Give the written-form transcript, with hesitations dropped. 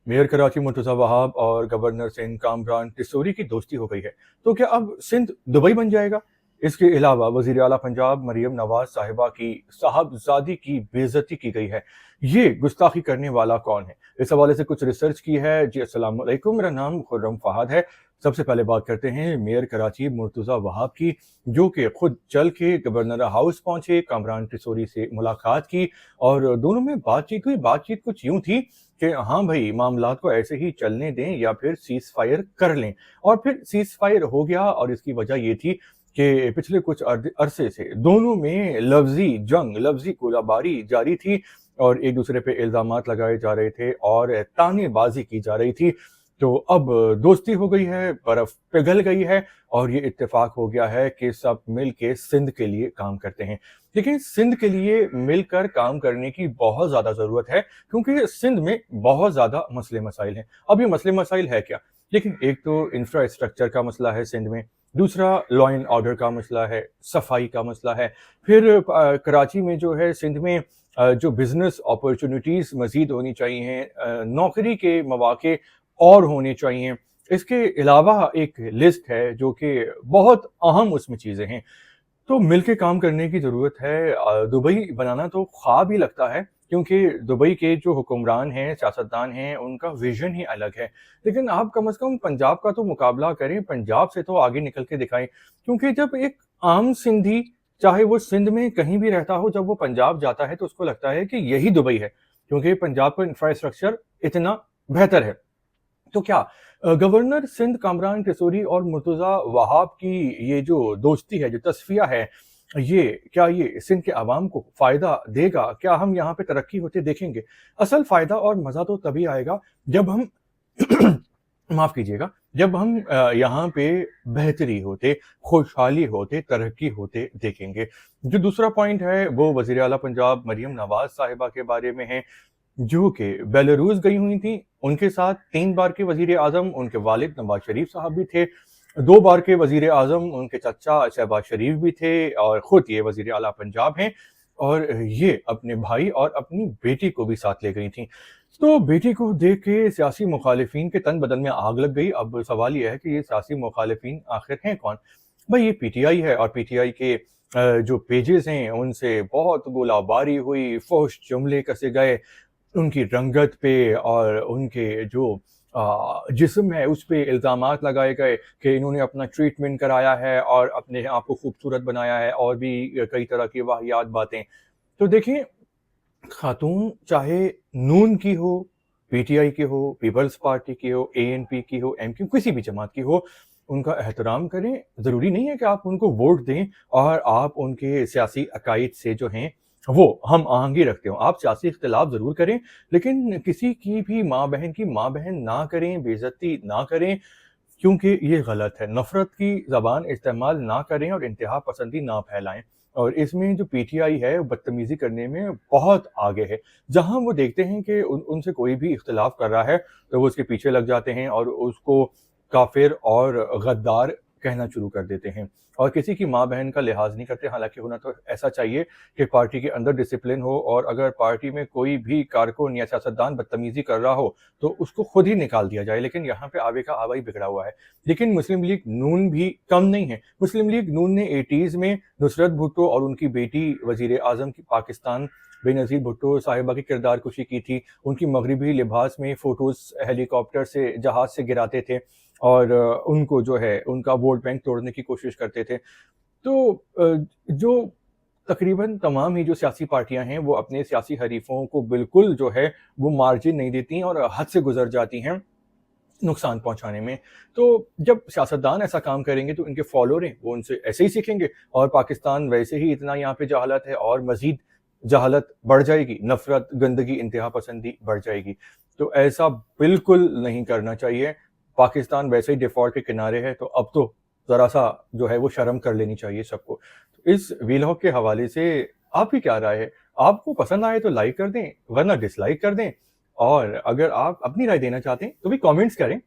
Mayor Karachi Murtaza Wahab और governor Sindh Kamran Tessori की दोस्ती हो गई है, तो क्या अब सिंध दुबई बन जाएगा? इसके अलावा वज़ीर आला पंजाब मरियम नवाज साहिबा की साहबजादी की बेइज्जती की गई है। ये गुस्ताखी करने वाला कौन है? इस हवाले से कुछ रिसर्च की है। जी अस्सलाम वालेकुम, मेरा नाम खुर्रम फहाद है। सबसे पहले बात करते हैं मेयर कराची मुर्तज़ा वहाब की, जो कि खुद चल के गवर्नर हाउस पहुंचे, कामरान टिसोरी से मुलाकात की और दोनों में बातचीत हुई। बातचीत कुछ यूं थी कि हाँ भाई, मामलात को ऐसे ही चलने दें या फिर सीज फायर कर लें। और फिर सीज फायर हो गया और इसकी वजह ये थी कि पिछले कुछ अरसे से दोनों में लफ्जी जंग, लफ्जी गोलाबारी जारी थी और एक दूसरे पे इल्जामात लगाए जा रहे थे और तानेबाजी की जा रही थी। तो अब दोस्ती हो गई है, बर्फ पिघल गई है और ये इत्तेफाक हो गया है कि सब मिल के सिंध के लिए काम करते हैं। लेकिन सिंध के लिए मिलकर काम करने की बहुत ज़्यादा ज़रूरत है, क्योंकि सिंध में बहुत ज़्यादा मसले मसाइल हैं। अब ये मसले मसाइल है क्या? लेकिन एक तो इंफ्रास्ट्रक्चर का मसला है सिंध में, दूसरा लॉ एंड ऑर्डर का मसला है, सफाई का मसला है, फिर कराची में जो है सिंध में जो बिजनेस अपॉर्चुनिटीज़ मज़ीद होनी चाहिए, नौकरी के मौके और होने चाहिए। इसके अलावा एक लिस्ट है जो कि बहुत अहम उसमें चीज़ें हैं। तो मिलके काम करने की ज़रूरत है। दुबई बनाना तो ख्वाब ही लगता है, क्योंकि दुबई के जो हुक्मरान हैं, सियासतदान हैं, उनका विज़न ही अलग है। लेकिन आप कम से कम पंजाब का तो मुकाबला करें, पंजाब से तो आगे निकल के दिखाएँ। क्योंकि जब एक आम सिंधी, चाहे वो सिंध में कहीं भी रहता हो, जब वो पंजाब जाता है तो उसको लगता है कि यही दुबई है, क्योंकि पंजाब का इंफ्रास्ट्रक्चर इतना बेहतर है। तो क्या गवर्नर सिंध कामरान टिसोरी और मुर्तज़ा वहाब की ये जो दोस्ती है, जो तस्फिया है, ये क्या ये सिंध के अवाम को फ़ायदा देगा? क्या हम यहाँ पे तरक्की होते देखेंगे? असल फ़ायदा और मज़ा तो तभी आएगा जब हम माफ़ कीजिएगा, जब हम यहाँ पे बेहतरी होते, खुशहाली होते, तरक्की होते देखेंगे। जो दूसरा पॉइंट है वो वज़ीर आला पंजाब मरियम नवाज़ साहिबा के बारे में है, जो कि बेलारूस गई हुई थीं। उनके साथ 3 बार के वज़ीर-ए-आज़म उनके वालिद नवाज़ शरीफ साहब भी थे, 2 बार के वज़ीर-ए-आज़म उनके चचा शहबाज शरीफ भी थे और ख़ुद ये वज़ीर आला पंजाब हैं और ये अपने भाई और अपनी बेटी को भी साथ ले गई थीं। तो बेटी को देख के सियासी मुखालिफिन के तन बदन में आग लग गई। अब सवाल ये है कि ये सियासी मुखालिफिन आखिर हैं कौन? भाई ये पीटीआई है और पीटीआई के जो पेजेज़ हैं उनसे बहुत गोलाबारी हुई, फ़ोहश जुमले कसे गए, उनकी रंगत पे और उनके जो जिस्म है उस पे इल्ज़ामात लगाए गए कि इन्होंने अपना ट्रीटमेंट कराया है और अपने आप को खूबसूरत बनाया है और भी कई तरह की वाहियात बातें। तो देखिए, खातून चाहे नून की हो, पीटीआई की हो, पीपल्स पार्टी की हो, एएनपी की हो, एमक्यू किसी भी जमात की हो, उनका एहतराम करें। ज़रूरी नहीं है कि आप उनको वोट दें और आप उनके सियासी अकायद से जो हैं वो हम आहंगी रखते हो। आप सियासी इख्तिलाफ ज़रूर करें, लेकिन किसी की भी माँ-बहन की माँ-बहन ना करें, बेइज़्ज़ती ना करें, क्योंकि ये गलत है। नफ़रत की ज़बान इस्तेमाल ना करें और इंतहा पसंदी ना फैलाएँ। और इसमें जो पीटीआई है बदतमीज़ी करने में बहुत आगे है। जहाँ वो देखते हैं कि उनसे कोई भी इख्तिलाफ़ कर रहा है, तो वो उसके पीछे लग जाते हैं और उसको काफ़िर और गद्दार कहना शुरू कर देते हैं और किसी की माँ-बहन का लिहाज़ नहीं करते। हालाँकि होना तो ऐसा चाहिए कि पार्टी के अंदर डिसिप्लिन हो और अगर पार्टी में कोई भी कारकुन या सियासतदान बदतमीज़ी कर रहा हो, तो उसको खुद ही निकाल दिया जाए। लेकिन यहाँ पे आवे का आवा ही बिगड़ा हुआ है। लेकिन मुस्लिम लीग नून भी कम नहीं है। मुस्लिम लीग नून ने 80s में नुसरत भुट्टो और उनकी बेटी वज़ीर-ए-आज़म की पाकिस्तान बेनज़ीर भुट्टो साहिबा की किरदार कुशी की थी। उनकी मगरिबी लिबास में फ़ोटोज़ हेलीकॉप्टर से, जहाज़ से गिराते थे और उनको जो है उनका वोट बैंक तोड़ने की कोशिश करते थे। तो जो तकरीबन तमाम ही जो सियासी पार्टियाँ हैं, वो अपने सियासी हरीफों को बिल्कुल जो है वो मार्जिन नहीं देती और हद से गुज़र जाती हैं नुकसान पहुँचाने में। तो जब सियासतदान ऐसा काम करेंगे तो इनके फॉलोअर हैं वो उनसे ऐसे ही सीखेंगे और पाकिस्तान वैसे ही इतना यहाँ पे जहालत है और मज़ीद जहालत बढ़ जाएगी, नफ़रत, गंदगी, इंतहा पसंदी बढ़ जाएगी। तो ऐसा बिल्कुल नहीं करना चाहिए। पाकिस्तान वैसे ही डिफ़ॉल्ट के किनारे है, तो अब तो ज़रा-सा जो है वो शर्म कर लेनी चाहिए सबको। तो इस वीलॉग के हवाले से आपकी क्या राय है? आपको पसंद आए तो लाइक कर दें, वरना डिसलाइक कर दें और अगर आप अपनी राय देना चाहते हैं तो भी कमेंट्स करें।